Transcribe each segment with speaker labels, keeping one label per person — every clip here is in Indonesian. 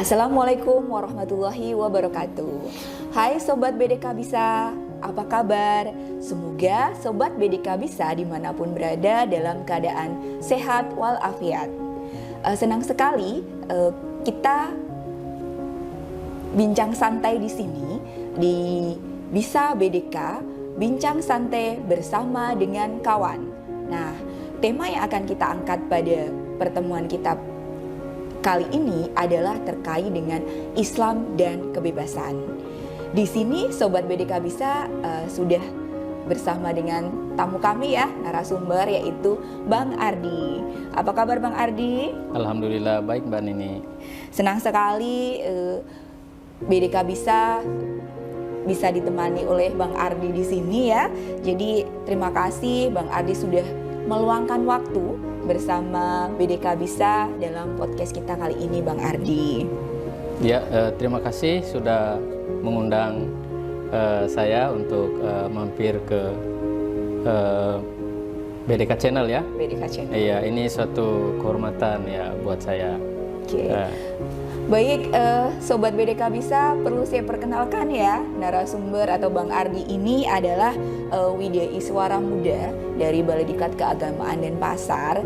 Speaker 1: Assalamualaikum warahmatullahi wabarakatuh. Hai Sobat BDK Bisa, apa kabar? Semoga Sobat BDK Bisa dimanapun berada dalam keadaan sehat walafiat. Senang sekali kita bincang santai di sini di Bisa BDK, bincang santai bersama dengan kawan. Nah, tema yang akan kita angkat pada pertemuan kita kali ini adalah terkait dengan Islam dan kebebasan. Di sini Sobat BDK Bisa sudah bersama dengan tamu kami ya, narasumber yaitu Bang Ardi. Apa kabar Bang Ardi?
Speaker 2: Alhamdulillah baik Mbak Nini.
Speaker 1: Senang sekali BDK bisa ditemani oleh Bang Ardi di sini ya. Jadi terima kasih Bang Ardi sudah meluangkan waktu bersama BDK Bisa dalam podcast kita kali ini Bang Ardi.
Speaker 2: Ya, terima kasih sudah mengundang saya untuk mampir ke BDK Channel ya.
Speaker 1: BDK Channel.
Speaker 2: Iya, ini suatu kehormatan ya buat saya.
Speaker 1: Oke. Baik, Sobat BDK Bisa, perlu saya perkenalkan ya, narasumber atau Bang Ardi ini adalah Widya Iswara Muda dari Balai Diklat Keagamaan Denpasar,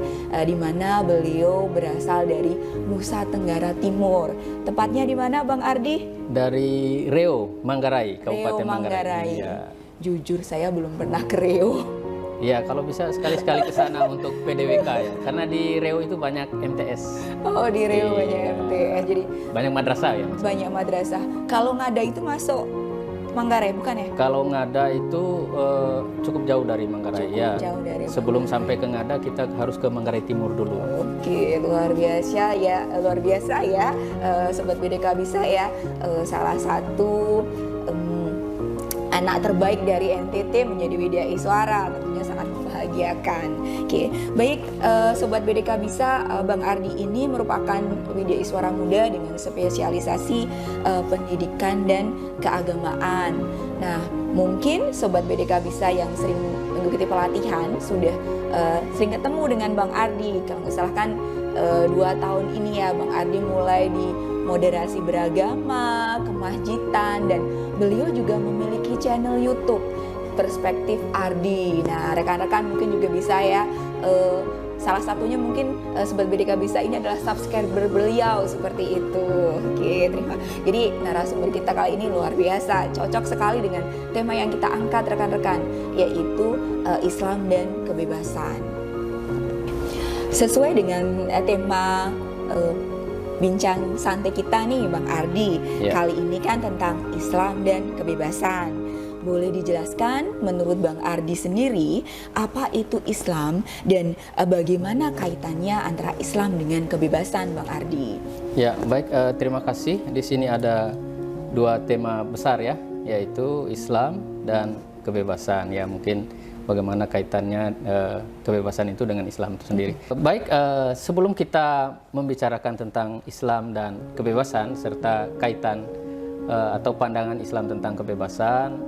Speaker 1: di mana beliau berasal dari Nusa Tenggara Timur. Tepatnya di mana Bang Ardi?
Speaker 2: Dari Riau, Manggarai, Kabupaten
Speaker 1: Manggarai.
Speaker 2: Ya.
Speaker 1: Jujur saya belum pernah ke Riau.
Speaker 2: Ya, kalau bisa sekali-sekali ke sana untuk PDWK ya. Karena di Riau itu banyak MTS.
Speaker 1: Oh, di Riau banyak MTS. Jadi
Speaker 2: banyak madrasah ya.
Speaker 1: Banyak madrasah. Kalau Ngada itu masuk Manggarai bukan ya?
Speaker 2: Kalau Ngada itu cukup jauh dari Manggarai ya.
Speaker 1: Jauh dari
Speaker 2: Sebelum sampai ke Ngada kita harus ke Manggarai Timur dulu.
Speaker 1: Oke, luar biasa ya, Sobat BDK Bisa ya, salah satu anak terbaik dari NTT menjadi Widya Iswara, tentunya sangat membahagiakan. Oke, baik Sobat BDK Bisa, Bang Ardi ini merupakan Widya Iswara Muda dengan spesialisasi pendidikan dan keagamaan. Nah, mungkin Sobat BDK Bisa yang sering mengikuti pelatihan sudah sering ketemu dengan Bang Ardi. Kalau nggak salah kan 2 tahun ini ya Bang Ardi mulai di moderasi beragama, kemasjidan, dan beliau juga memiliki channel YouTube Perspektif Ardi. Nah, rekan-rekan mungkin juga bisa ya, salah satunya mungkin Sobat BDK Bisa ini adalah subscriber beliau seperti itu. Oke, terima. Jadi narasumber kita kali ini luar biasa, cocok sekali dengan tema yang kita angkat rekan-rekan, yaitu Islam dan kebebasan. Sesuai dengan tema bincang santai kita nih Bang Ardi, kali ini kan tentang Islam dan kebebasan. Boleh dijelaskan menurut Bang Ardi sendiri apa itu Islam dan bagaimana kaitannya antara Islam dengan kebebasan Bang Ardi?
Speaker 2: Ya, baik, terima kasih. Di sini ada 2 tema besar ya, yaitu Islam dan kebebasan. Ya, mungkin bagaimana kaitannya kebebasan itu dengan Islam itu sendiri. Baik, sebelum kita membicarakan tentang Islam dan kebebasan serta kaitan atau pandangan Islam tentang kebebasan,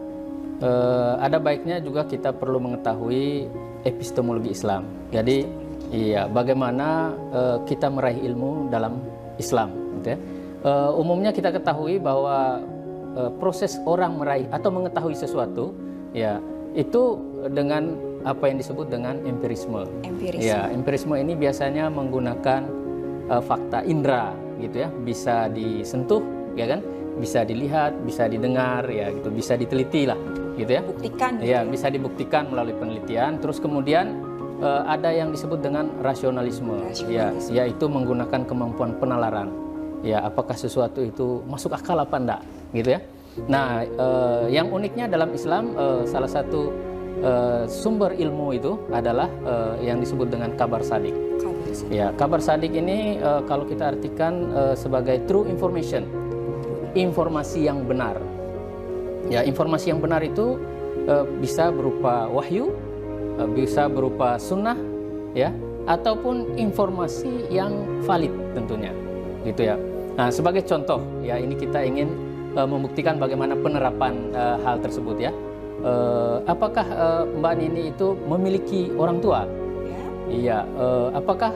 Speaker 2: ada baiknya juga kita perlu mengetahui epistemologi Islam. Jadi, iya, bagaimana kita meraih ilmu dalam Islam. Gitu ya. Umumnya kita ketahui bahwa proses orang meraih atau mengetahui sesuatu, ya, itu dengan apa yang disebut dengan empirisme. Ya, empirisme ini biasanya menggunakan fakta indera, gitu ya, bisa disentuh, ya kan, bisa dilihat, bisa didengar, ya, gitu, bisa diteliti lah, gitu ya.
Speaker 1: Buktikan.
Speaker 2: Ya, bisa dibuktikan melalui penelitian. Terus kemudian ada yang disebut dengan rasionalisme, ya, yaitu menggunakan kemampuan penalaran. Ya, apakah sesuatu itu masuk akal apa enggak, gitu ya. Nah, yang uniknya dalam Islam, salah satu sumber ilmu itu adalah yang disebut dengan kabar sadik. Ya, kabar sadik ini kalau kita artikan sebagai true information, informasi yang benar. Ya, informasi yang benar itu bisa berupa wahyu, bisa berupa sunnah, ya, ataupun informasi yang valid tentunya, gitu ya. Nah, sebagai contoh, ya, ini kita ingin membuktikan bagaimana penerapan hal tersebut ya. Apakah Mbak Nini itu memiliki orang tua? Iya. Apakah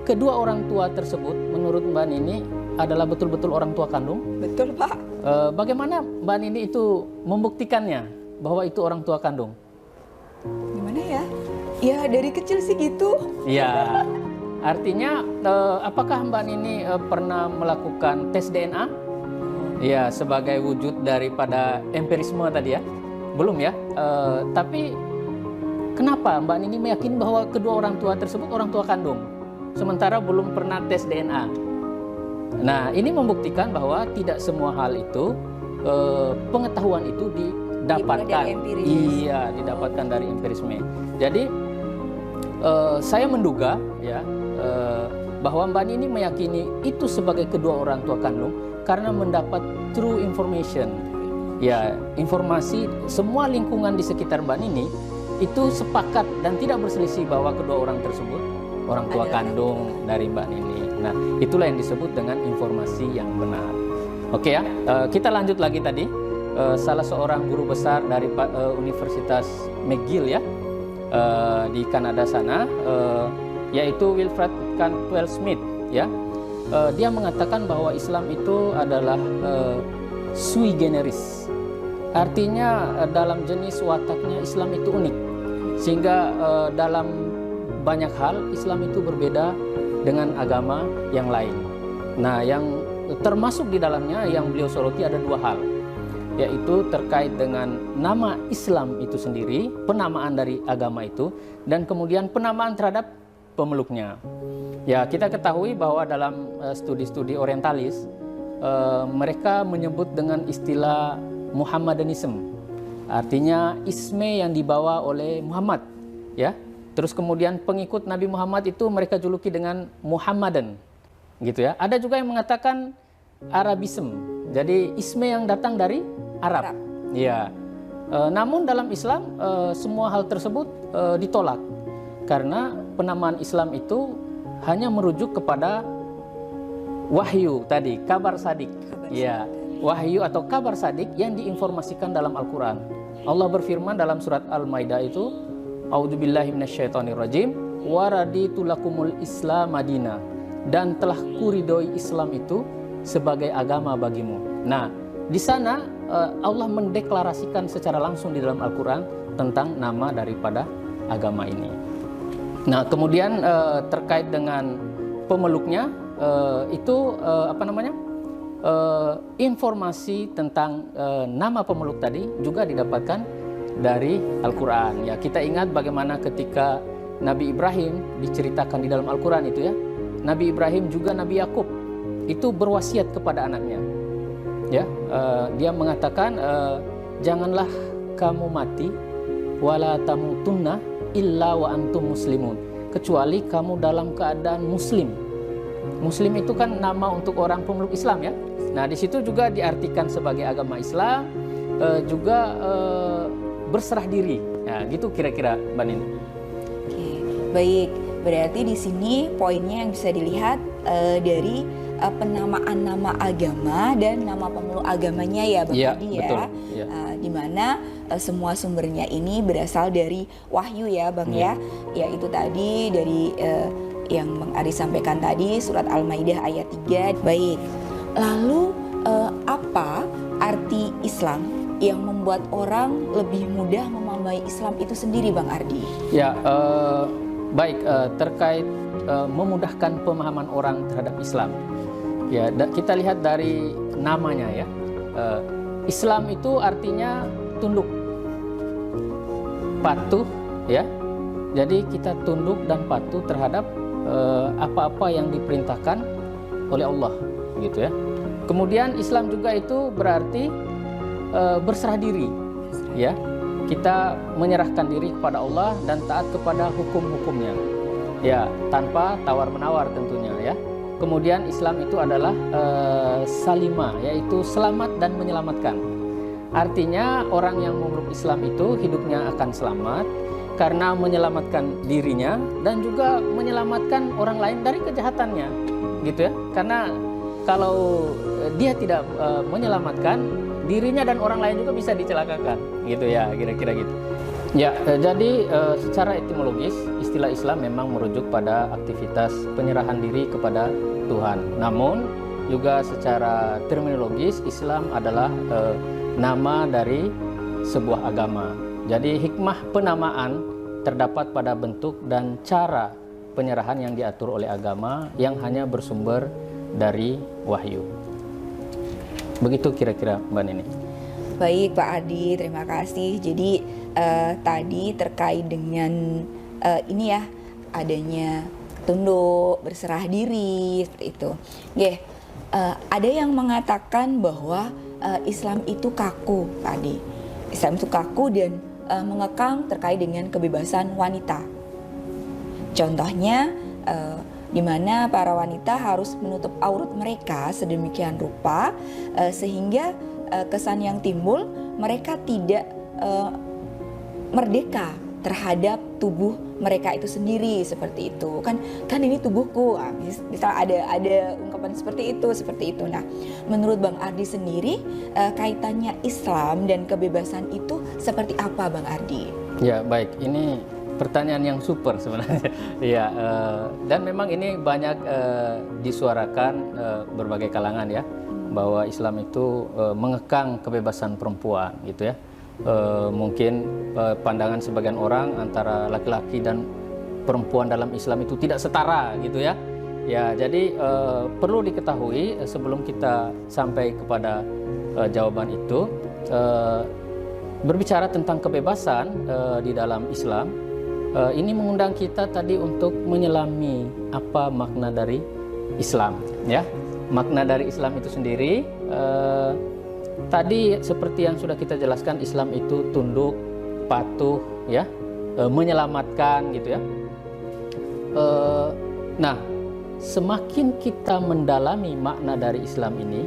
Speaker 2: kedua orang tua tersebut menurut Mbak Nini adalah betul-betul orang tua kandung?
Speaker 1: Betul, Pak.
Speaker 2: Bagaimana Mbak Nini itu membuktikannya bahwa itu orang tua kandung?
Speaker 1: Gimana ya? Ya dari kecil sih gitu.
Speaker 2: Ya, artinya apakah Mbak Nini pernah melakukan tes DNA? Ya, sebagai wujud daripada empirisme tadi ya? Belum ya? Tapi kenapa Mbak Nini meyakini bahwa kedua orang tua tersebut orang tua kandung? Sementara belum pernah tes DNA. Nah, ini membuktikan bahwa tidak semua hal itu, pengetahuan itu didapatkan.
Speaker 1: Dari empiris.
Speaker 2: Iya, didapatkan dari empirisme. Jadi, saya menduga ya bahwa Mbak Nini meyakini itu sebagai kedua orang tua kandung karena mendapat true information. Ya, informasi semua lingkungan di sekitar Mbak Nini itu sepakat dan tidak berselisih bahwa kedua orang tersebut orang tua kandung dari Mbak Nini. Nah, itulah yang disebut dengan informasi yang benar. Oke ya, kita lanjut lagi tadi. Salah seorang guru besar dari Universitas McGill ya, di Kanada sana, yaitu Wilfred Cantwell Smith ya. Dia mengatakan bahwa Islam itu adalah sui generis. Artinya dalam jenis wataknya Islam itu unik. Sehingga dalam banyak hal Islam itu berbeda dengan agama yang lain. Nah, yang termasuk di dalamnya yang beliau soroti ada dua hal, yaitu terkait dengan nama Islam itu sendiri, penamaan dari agama itu, dan kemudian penamaan terhadap pemeluknya. Ya, kita ketahui bahwa dalam studi-studi orientalis mereka menyebut dengan istilah Muhammadanism, artinya isme yang dibawa oleh Muhammad, ya. Terus kemudian pengikut Nabi Muhammad itu mereka juluki dengan Muhammadan, gitu ya. Ada juga yang mengatakan Arabism, jadi isme yang datang dari Arab. Ya. Namun dalam Islam semua hal tersebut ditolak karena penamaan Islam itu hanya merujuk kepada wahyu tadi, kabar sadik. Ya, wahyu atau kabar sadik yang diinformasikan dalam Al-Quran. Allah berfirman dalam surat Al-Maidah itu, A'udzubillahi minasyaitonirrajim, wa raditu lakumul Islam madina, dan telah kuridoi Islam itu sebagai agama bagimu. Nah, di sana Allah mendeklarasikan secara langsung di dalam Al-Quran tentang nama daripada agama ini. Nah, kemudian terkait dengan pemeluknya itu informasi tentang nama pemeluk tadi juga didapatkan dari Al-Quran. Ya, kita ingat bagaimana ketika Nabi Ibrahim diceritakan di dalam Al-Quran itu ya. Nabi Ibrahim juga Nabi Yakub itu berwasiat kepada anaknya. Ya, dia mengatakan janganlah kamu mati wala tamutunna illa wa antum muslimun, kecuali kamu dalam keadaan muslim. Muslim itu kan nama untuk orang pemeluk Islam ya. Nah, di situ juga diartikan sebagai agama Islam, juga berserah diri. Ya, gitu kira-kira Mbak Nini.
Speaker 1: Oke, baik. Berarti di sini poinnya yang bisa dilihat dari penamaan nama agama dan nama pemeluk agamanya ya Bang Adi ya.
Speaker 2: Betul. Ya.
Speaker 1: Di mana semua sumbernya ini berasal dari wahyu ya Bang ya. Yaitu tadi dari yang Bang Ari sampaikan tadi surat Al-Maidah ayat 3. Baik. Lalu apa arti Islam yang membuat orang lebih mudah memahami Islam itu sendiri Bang Ardi?
Speaker 2: Ya, baik, terkait memudahkan pemahaman orang terhadap Islam. Ya, kita lihat dari namanya ya. Islam itu artinya tunduk, patuh ya. Jadi kita tunduk dan patuh terhadap apa-apa yang diperintahkan oleh Allah, gitu ya. Kemudian Islam juga itu berarti berserah diri, ya. Kita menyerahkan diri kepada Allah dan taat kepada hukum-hukumnya, ya, tanpa tawar-menawar tentunya, ya. Kemudian Islam itu adalah salimah, yaitu selamat dan menyelamatkan. Artinya orang yang memeluk Islam itu hidupnya akan selamat karena menyelamatkan dirinya dan juga menyelamatkan orang lain dari kejahatannya, gitu ya. Karena kalau dia tidak menyelamatkan dirinya dan orang lain juga bisa dicelakakan, gitu ya, kira-kira gitu. Ya, jadi secara etimologis istilah Islam memang merujuk pada aktivitas penyerahan diri kepada Tuhan. Namun juga secara terminologis Islam adalah nama dari sebuah agama. Jadi hikmah penamaan terdapat pada bentuk dan cara penyerahan yang diatur oleh agama yang hanya bersumber dari wahyu. Begitu kira-kira Mbak Nini.
Speaker 1: Baik Pak Ardi, terima kasih. Jadi tadi terkait dengan ini ya, adanya tunduk, berserah diri, seperti itu. Ada yang mengatakan bahwa Islam itu kaku, Pak Ardi. Islam itu kaku dan mengekang terkait dengan kebebasan wanita. Contohnya, di mana para wanita harus menutup aurat mereka sedemikian rupa sehingga kesan yang timbul mereka tidak merdeka terhadap tubuh mereka itu sendiri, seperti itu kan ini tubuhku. Misal ada ungkapan seperti itu. Nah, menurut Bang Ardi sendiri kaitannya Islam dan kebebasan itu seperti apa, Bang Ardi?
Speaker 2: Ya baik, ini pertanyaan yang super sebenarnya. Ya, dan memang ini banyak disuarakan berbagai kalangan ya, bahwa Islam itu mengekang kebebasan perempuan gitu ya. Mungkin pandangan sebagian orang antara laki-laki dan perempuan dalam Islam itu tidak setara gitu ya. Ya, jadi perlu diketahui sebelum kita sampai kepada jawaban itu, berbicara tentang kebebasan di dalam Islam, ini mengundang kita tadi untuk menyelami apa makna dari Islam ya. Makna dari Islam itu sendiri tadi seperti yang sudah kita jelaskan, Islam itu tunduk, patuh ya, menyelamatkan gitu ya. Nah, semakin kita mendalami makna dari Islam ini,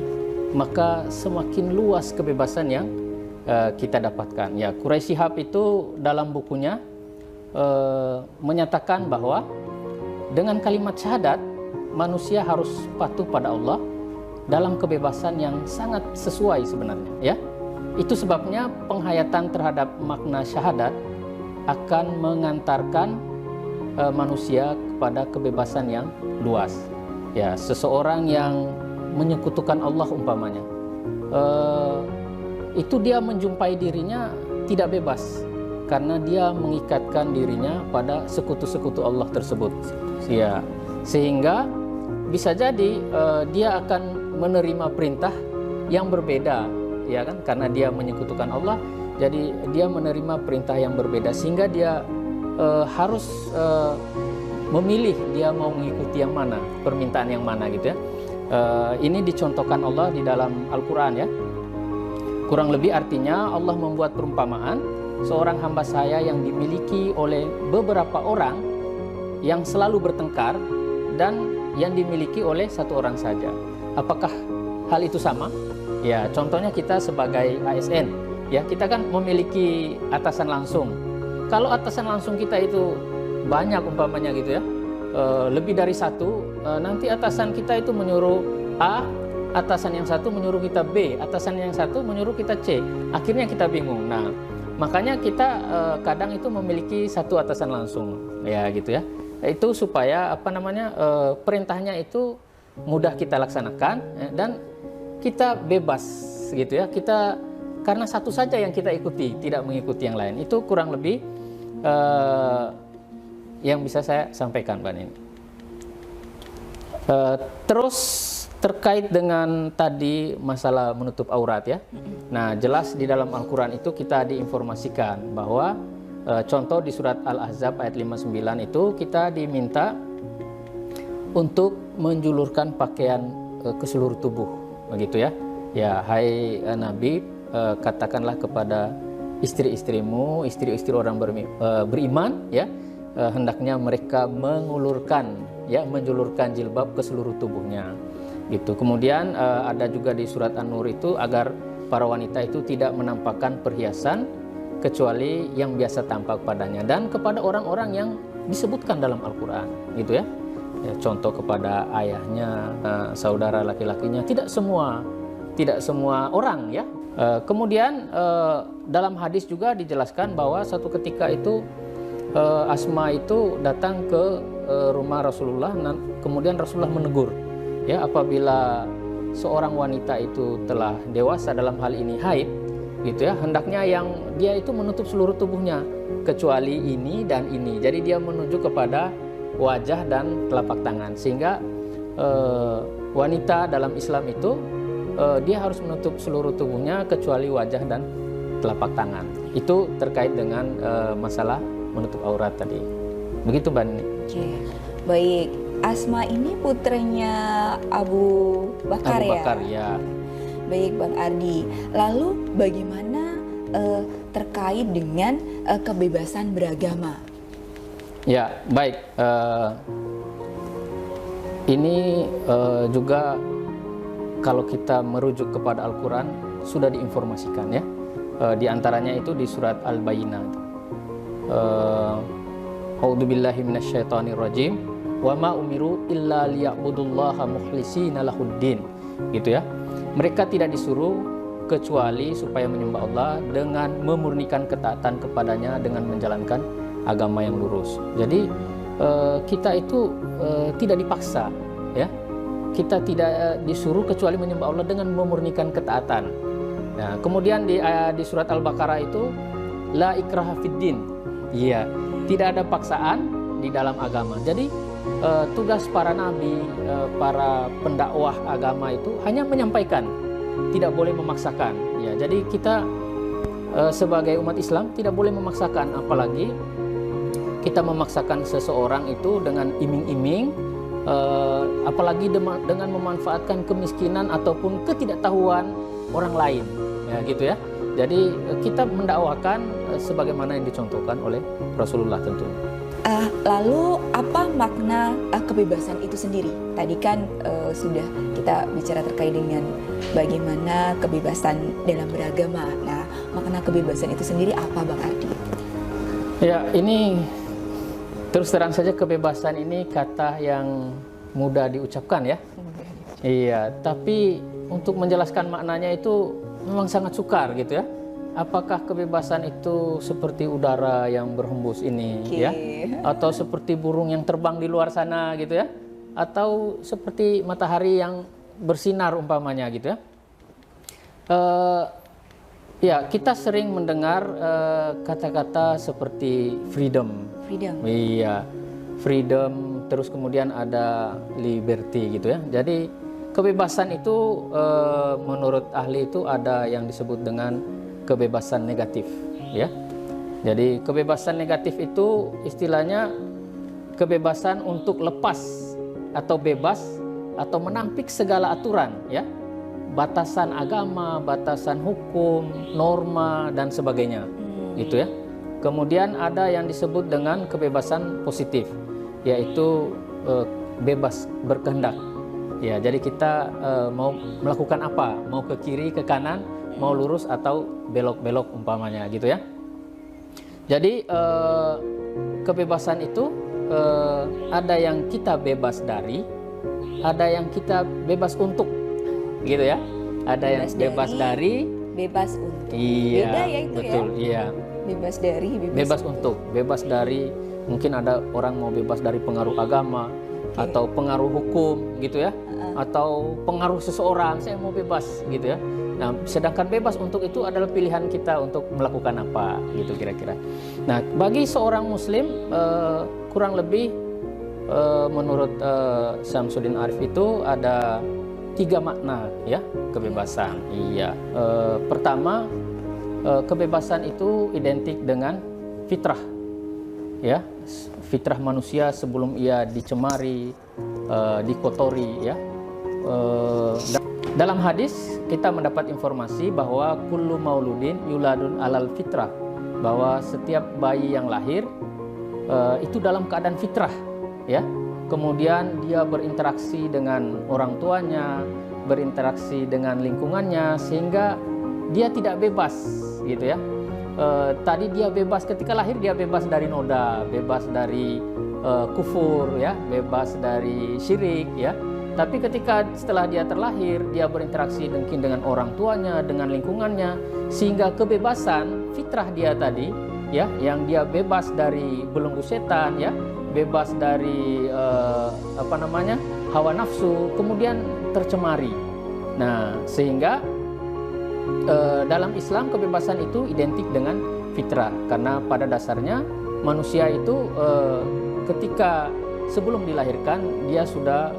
Speaker 2: maka semakin luas kebebasan yang kita dapatkan. Ya, Quraish Shihab itu dalam bukunya menyatakan bahwa dengan kalimat syahadat manusia harus patuh pada Allah dalam kebebasan yang sangat sesuai sebenarnya ya. Itu sebabnya penghayatan terhadap makna syahadat akan mengantarkan manusia kepada kebebasan yang luas. Ya, seseorang yang menyekutukan Allah umpamanya, itu dia menjumpai dirinya tidak bebas karena dia mengikatkan dirinya pada sekutu-sekutu Allah tersebut. Ya, sehingga bisa jadi dia akan menerima perintah yang berbeda, ya kan? Karena dia menyekutukan Allah, jadi dia menerima perintah yang berbeda sehingga dia harus memilih dia mau mengikuti yang mana, permintaan yang mana gitu ya. Ini dicontohkan Allah di dalam Al-Quran ya. Kurang lebih artinya Allah membuat perumpamaan seorang hamba saya yang dimiliki oleh beberapa orang yang selalu bertengkar dan yang dimiliki oleh satu orang saja. Apakah hal itu sama? Ya, contohnya kita sebagai ASN, ya kita kan memiliki atasan langsung. Kalau atasan langsung kita itu banyak umpamanya gitu ya, lebih dari satu, nanti atasan kita itu menyuruh A, atasan yang satu menyuruh kita B, atasan yang satu menyuruh kita C. Akhirnya kita bingung. Nah, makanya kita kadang itu memiliki satu atasan langsung, ya gitu ya. Itu supaya perintahnya itu mudah kita laksanakan dan kita bebas gitu ya. Kita karena satu saja yang kita ikuti, tidak mengikuti yang lain. Itu kurang lebih yang bisa saya sampaikan, Mbak Nini. Terus terkait dengan tadi masalah menutup aurat ya. Nah, jelas di dalam Al-Quran itu kita diinformasikan bahwa contoh di surat Al-Ahzab ayat 59 itu kita diminta untuk menjulurkan pakaian ke seluruh tubuh, begitu ya. Ya, hai Nabi, katakanlah kepada istri-istrimu, istri-istri orang beriman ya, hendaknya mereka menjulurkan jilbab ke seluruh tubuhnya. Gitu. Kemudian ada juga di surat An-Nur itu agar para wanita itu tidak menampakkan perhiasan kecuali yang biasa tampak padanya dan kepada orang-orang yang disebutkan dalam Al-Quran, gitu ya. Ya, contoh kepada ayahnya, saudara laki-lakinya, tidak semua orang ya. Kemudian dalam hadis juga dijelaskan bahwa suatu ketika itu Asma itu datang ke rumah Rasulullah, kemudian Rasulullah menegur, ya apabila seorang wanita itu telah dewasa, dalam hal ini haid, gitu ya, hendaknya yang dia itu menutup seluruh tubuhnya kecuali ini dan ini. Jadi dia menuju kepada wajah dan telapak tangan, sehingga wanita dalam Islam itu dia harus menutup seluruh tubuhnya kecuali wajah dan telapak tangan. Itu terkait dengan masalah menutup aurat tadi. Begitu Mbak Nini.
Speaker 1: Oke, baik. Asma ini putranya Abu Bakar,
Speaker 2: Abu Bakar
Speaker 1: ya?
Speaker 2: ya.
Speaker 1: Baik Bang Ardi. Lalu bagaimana terkait dengan kebebasan beragama?
Speaker 2: Ya, baik. Ini juga kalau kita merujuk kepada Al-Quran sudah diinformasikan ya. Di antaranya itu di surat Al-Bayyinah. A'udzubillahi minasyaitonirrajim. Wa ma umiru illa liya'budullaha mukhlishina lahuddin. Gitu ya. Mereka tidak disuruh kecuali supaya menyembah Allah dengan memurnikan ketaatan kepadanya dengan menjalankan agama yang lurus. Jadi kita itu tidak dipaksa ya. Kita tidak disuruh kecuali menyembah Allah dengan memurnikan ketaatan. Nah, kemudian di surat Al-Baqarah itu la ikraha fiddin. Iya, tidak ada paksaan di dalam agama. Jadi tugas para nabi, para pendakwah agama itu hanya menyampaikan, tidak boleh memaksakan. Ya, jadi kita sebagai umat Islam tidak boleh memaksakan, apalagi kita memaksakan seseorang itu dengan iming-iming, apalagi dengan memanfaatkan kemiskinan ataupun ketidaktahuan orang lain, ya gitu ya. Jadi kita mendakwakan sebagaimana yang dicontohkan oleh Rasulullah tentunya.
Speaker 1: Lalu apa makna kebebasan itu sendiri? Tadi kan sudah kita bicara terkait dengan bagaimana kebebasan dalam beragama. Nah, makna kebebasan itu sendiri apa Bang Ardi?
Speaker 2: Ya, ini terus terang saja kebebasan ini kata yang mudah diucapkan ya. Iya, tapi untuk menjelaskan maknanya itu memang sangat sukar gitu ya. Apakah kebebasan itu seperti udara yang berhembus ini ya, atau seperti burung yang terbang di luar sana gitu ya, atau seperti matahari yang bersinar umpamanya gitu ya. Ya, kita sering mendengar kata-kata seperti freedom.
Speaker 1: Freedom.
Speaker 2: Iya, freedom. Terus kemudian ada liberty gitu ya. Jadi kebebasan itu menurut ahli itu ada yang disebut dengan kebebasan negatif ya. Jadi kebebasan negatif itu istilahnya kebebasan untuk lepas atau bebas atau menampik segala aturan ya, batasan agama, batasan hukum, norma dan sebagainya gitu ya. Kemudian ada yang disebut dengan kebebasan positif, yaitu bebas berkehendak ya. Jadi kita mau melakukan apa, mau ke kiri, ke kanan, mau lurus atau belok-belok umpamanya gitu ya. Jadi kebebasan itu ada yang kita bebas dari, ada yang kita bebas untuk gitu ya. Ada yang bebas dari,
Speaker 1: bebas untuk.
Speaker 2: Iya,
Speaker 1: beda ya itu
Speaker 2: betul,
Speaker 1: ya.
Speaker 2: iya.
Speaker 1: Bebas dari,
Speaker 2: Bebas untuk, bebas dari, mungkin ada orang mau bebas dari pengaruh agama atau pengaruh hukum gitu ya, atau pengaruh seseorang, saya mau bebas gitu ya. Nah, sedangkan bebas untuk itu adalah pilihan kita untuk melakukan apa gitu kira-kira. Nah, bagi seorang muslim kurang lebih menurut Syamsuddin Arif itu ada 3 makna ya kebebasan. Iya. Pertama, kebebasan itu identik dengan fitrah ya. Fitrah manusia sebelum ia dicemari, dikotori ya. Dalam hadis kita mendapat informasi bahwa kullu mauludin yuladun alal fitrah, bahwa setiap bayi yang lahir itu dalam keadaan fitrah ya. Kemudian dia berinteraksi dengan orang tuanya, berinteraksi dengan lingkungannya, sehingga dia tidak bebas gitu ya. Tadi dia bebas ketika lahir, dia bebas dari noda, bebas dari kufur ya, bebas dari syirik ya. Tapi ketika setelah dia terlahir, dia berinteraksi mungkin dengan orang tuanya, dengan lingkungannya, sehingga kebebasan fitrah dia tadi ya, yang dia bebas dari belenggu setan ya, bebas dari hawa nafsu, kemudian tercemari Nah, sehingga dalam Islam kebebasan itu identik dengan fitrah, karena pada dasarnya manusia itu ketika sebelum dilahirkan dia sudah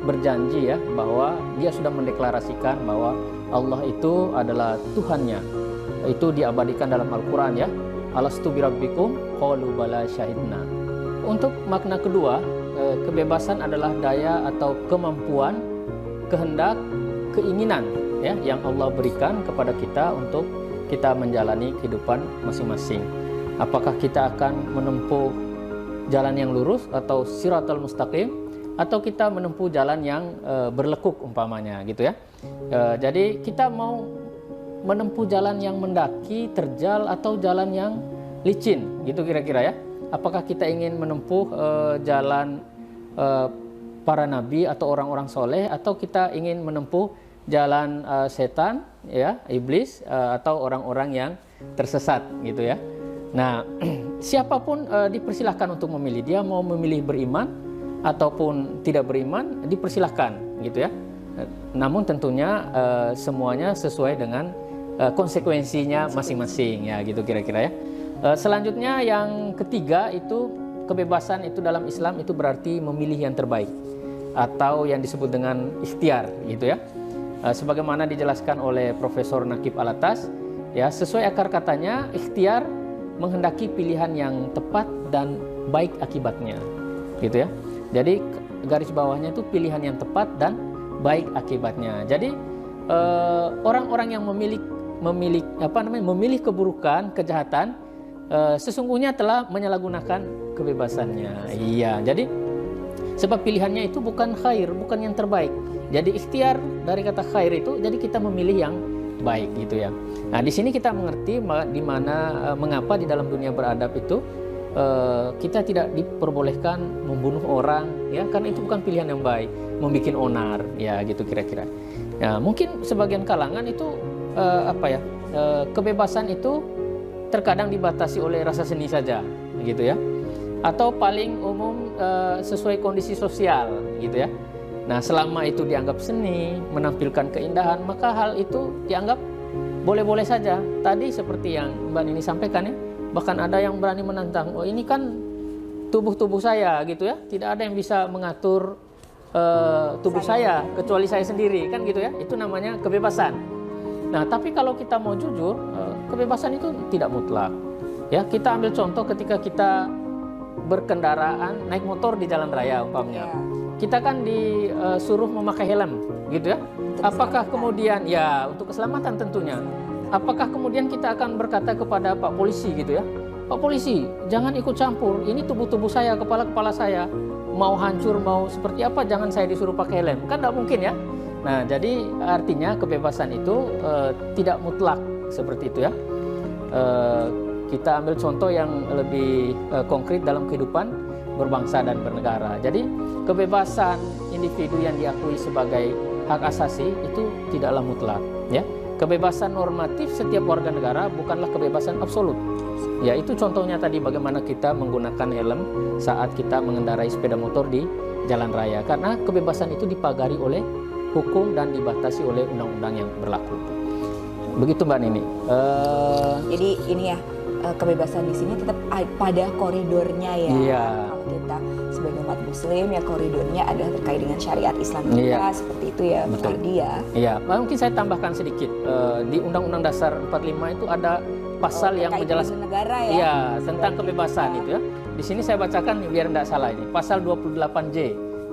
Speaker 2: berjanji ya, bahwa dia sudah mendeklarasikan bahwa Allah itu adalah Tuhannya. Itu diabadikan dalam Al-Quran ya. Alastu birabbikum qalu bala syahidna. Untuk makna kedua, kebebasan adalah daya atau kemampuan, kehendak, keinginan ya yang Allah berikan kepada kita untuk kita menjalani kehidupan masing-masing. Apakah kita akan menempuh jalan yang lurus atau siratal mustaqim, atau kita menempuh jalan yang berlekuk umpamanya gitu ya. Jadi kita mau menempuh jalan yang mendaki, terjal, atau jalan yang licin gitu kira-kira ya. Apakah kita ingin menempuh jalan para nabi atau orang-orang soleh, atau kita ingin menempuh jalan setan ya, iblis, atau orang-orang yang tersesat gitu ya. Nah, siapapun dipersilahkan untuk memilih. Dia mau memilih beriman ataupun tidak beriman, dipersilahkan gitu ya. Namun tentunya semuanya sesuai dengan konsekuensinya masing-masing ya gitu kira-kira ya. Selanjutnya yang ketiga itu kebebasan itu dalam Islam itu berarti memilih yang terbaik atau yang disebut dengan ikhtiar gitu ya. Sebagaimana dijelaskan oleh Profesor Naqib Alatas ya, sesuai akar katanya ikhtiar menghendaki pilihan yang tepat dan baik akibatnya gitu ya. Jadi garis bawahnya itu pilihan yang tepat dan baik akibatnya. Jadi orang-orang yang memilih keburukan, kejahatan, sesungguhnya telah menyalahgunakan kebebasannya. Iya, jadi sebab pilihannya itu bukan khair, bukan yang terbaik. Jadi ikhtiar dari kata khair itu, jadi kita memilih yang baik gitu ya. Nah, di sini kita mengerti di mana mengapa di dalam dunia beradab itu kita tidak diperbolehkan membunuh orang ya, karena itu bukan pilihan yang baik, membikin onar ya gitu kira-kira. Ya, mungkin sebagian kalangan itu kebebasan itu terkadang dibatasi oleh rasa seni saja gitu ya, atau paling umum sesuai kondisi sosial gitu ya. Nah, selama itu dianggap seni, menampilkan keindahan, maka hal itu dianggap boleh-boleh saja. Tadi seperti yang Mbak Nini sampaikan ya, bahkan ada yang berani menantang, oh ini kan tubuh saya gitu ya, tidak ada yang bisa mengatur tubuh saya kecuali saya sendiri kan gitu ya. Itu namanya kebebasan. Nah, tapi kalau kita mau jujur, kebebasan itu tidak mutlak ya. Kita ambil contoh ketika kita berkendaraan naik motor di jalan raya umpamanya, kita kan disuruh memakai helm gitu ya. Apakah kemudian ya untuk keselamatan tentunya, apakah kemudian kita akan berkata kepada Pak Polisi gitu ya, Pak Polisi jangan ikut campur, ini tubuh saya, kepala saya, mau hancur mau seperti apa jangan saya disuruh pakai helm, kan tidak mungkin ya. Nah, jadi artinya kebebasan itu tidak mutlak seperti itu ya. Kita ambil contoh yang lebih konkret dalam kehidupan berbangsa dan bernegara. Jadi kebebasan individu yang diakui sebagai hak asasi itu tidaklah mutlak ya. Kebebasan normatif setiap warga negara bukanlah kebebasan absolut. Ya, itu contohnya tadi bagaimana kita menggunakan helm saat kita mengendarai sepeda motor di jalan raya, karena kebebasan itu dipagari oleh hukum dan dibatasi oleh undang-undang yang berlaku. Begitu Mbak Nini.
Speaker 1: Jadi ini ya, kebebasan di sini tetap pada koridornya ya.
Speaker 2: Iya.
Speaker 1: Kalau kita sebagai umat muslim ya koridornya adalah terkait dengan syariat Islam kita,
Speaker 2: Iya.
Speaker 1: seperti itu ya Mas
Speaker 2: Betul.
Speaker 1: Ardi ya.
Speaker 2: Iya, mungkin saya tambahkan sedikit. Di Undang-Undang Dasar 45 itu ada pasal yang
Speaker 1: terkait
Speaker 2: menjelaskan
Speaker 1: dengan negara ya.
Speaker 2: iya, tentang kebebasan itu ya. Di sini saya bacakan biar tidak salah ini. Pasal 28J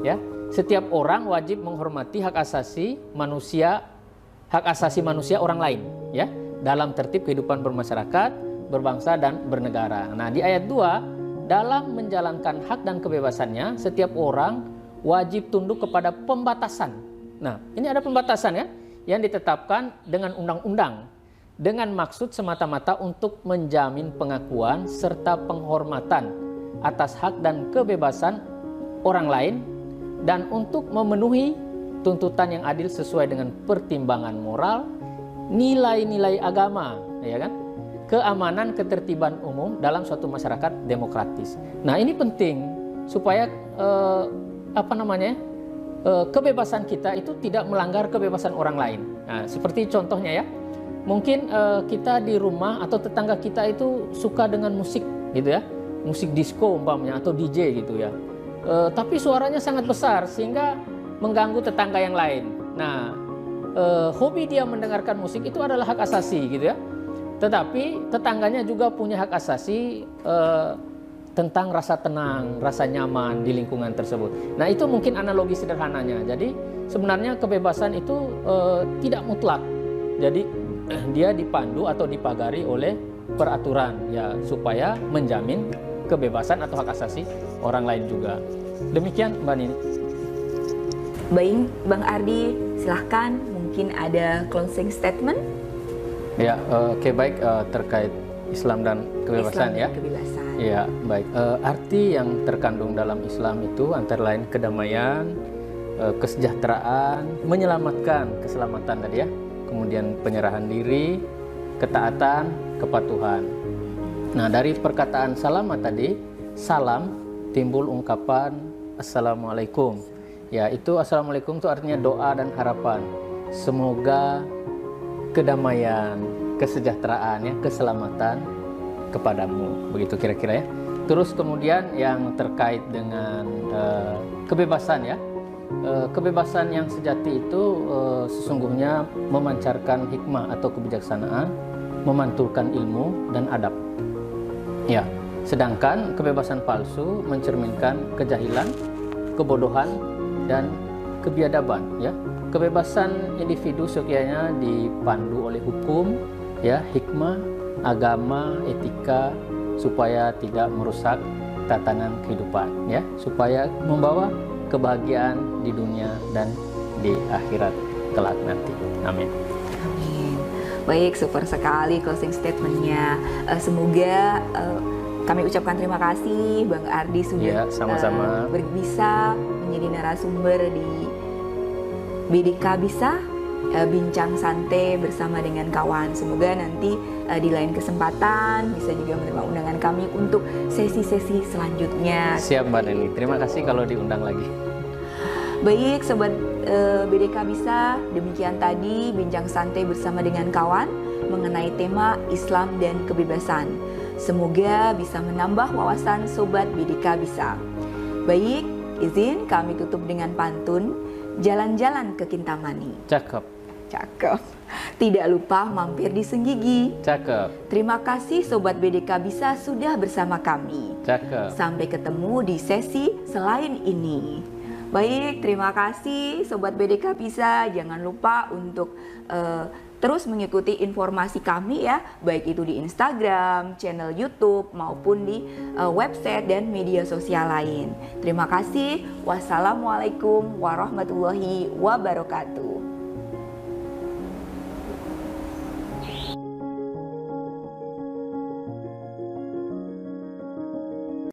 Speaker 2: ya. Setiap orang wajib menghormati hak asasi manusia orang lain ya, dalam tertib kehidupan bermasyarakat, berbangsa dan bernegara. Nah, di ayat 2, dalam menjalankan hak dan kebebasannya, setiap orang wajib tunduk kepada pembatasan. Nah, ini ada pembatasan ya, yang ditetapkan dengan undang-undang, dengan maksud semata-mata untuk menjamin pengakuan serta penghormatan atas hak dan kebebasan orang lain, dan untuk memenuhi tuntutan yang adil sesuai dengan pertimbangan moral, nilai-nilai agama, ya kan? Keamanan ketertiban umum dalam suatu masyarakat demokratis. Nah, ini penting supaya kebebasan kita itu tidak melanggar kebebasan orang lain. Nah, seperti contohnya ya, mungkin kita di rumah atau tetangga kita itu suka dengan musik gitu ya, musik disco umpamanya atau DJ gitu ya. Tapi suaranya sangat besar sehingga mengganggu tetangga yang lain. Nah, hobi dia mendengarkan musik itu adalah hak asasi gitu ya. Tetapi tetangganya juga punya hak asasi tentang rasa tenang, rasa nyaman di lingkungan tersebut. Nah, itu mungkin analogi sederhananya. Jadi sebenarnya kebebasan itu tidak mutlak. Jadi dia dipandu atau dipagari oleh peraturan ya, supaya menjamin kebebasan atau hak asasi orang lain juga. Demikian Mbak Nini.
Speaker 1: Baik, Bang Ardi, silahkan mungkin ada closing statement.
Speaker 2: Ya, oke, baik, terkait Islam dan kebebasan.
Speaker 1: Islam dan
Speaker 2: ya.
Speaker 1: kebebasan.
Speaker 2: Ya, baik. Arti yang terkandung dalam Islam itu antara lain kedamaian, kesejahteraan, menyelamatkan keselamatan tadi ya, kemudian penyerahan diri, ketaatan, kepatuhan. Nah, dari perkataan salamat tadi, salam, timbul ungkapan assalamualaikum. Ya, itu assalamualaikum itu artinya doa dan harapan. Semoga kedamaian, kesejahteraan ya, keselamatan kepadamu. Begitu kira-kira ya. Terus kemudian yang terkait dengan kebebasan ya. Kebebasan yang sejati itu sesungguhnya memancarkan hikmah atau kebijaksanaan, memantulkan ilmu dan adab. Ya, sedangkan kebebasan palsu mencerminkan kejahilan, kebodohan dan kebiadaban ya. Kebebasan individu sekiranya dipandu oleh hukum ya, hikmah, agama, etika supaya tidak merusak tatanan kehidupan ya, supaya membawa kebahagiaan di dunia dan di akhirat kelak nanti. Amin.
Speaker 1: Amin. Baik, super sekali closing statementnya. Semoga kami ucapkan terima kasih Bang Ardi sudah
Speaker 2: Ya, sama-sama.
Speaker 1: bisa menjadi narasumber di BDK Bisa bincang santai bersama dengan kawan. Semoga nanti di lain kesempatan bisa juga menerima undangan kami untuk sesi-sesi selanjutnya.
Speaker 2: Siap Mbak Neni, terima kasih kalau diundang lagi.
Speaker 1: Baik Sobat BDK Bisa, demikian tadi bincang santai bersama dengan kawan mengenai tema Islam dan kebebasan. Semoga bisa menambah wawasan Sobat BDK Bisa. Baik, izin kami tutup dengan pantun Jalan-jalan ke Kintamani.
Speaker 2: Cakep.
Speaker 1: Cakep. Tidak lupa mampir di Senggigi.
Speaker 2: Cakep.
Speaker 1: Terima kasih Sobat BDK Bisa sudah bersama kami.
Speaker 2: Cakep.
Speaker 1: Sampai ketemu di sesi selain ini. Baik, terima kasih Sobat BDK Bisa. Jangan lupa untuk terus mengikuti informasi kami ya, baik itu di Instagram, channel YouTube, maupun di website dan media sosial lain. Terima kasih. Wassalamualaikum warahmatullahi wabarakatuh.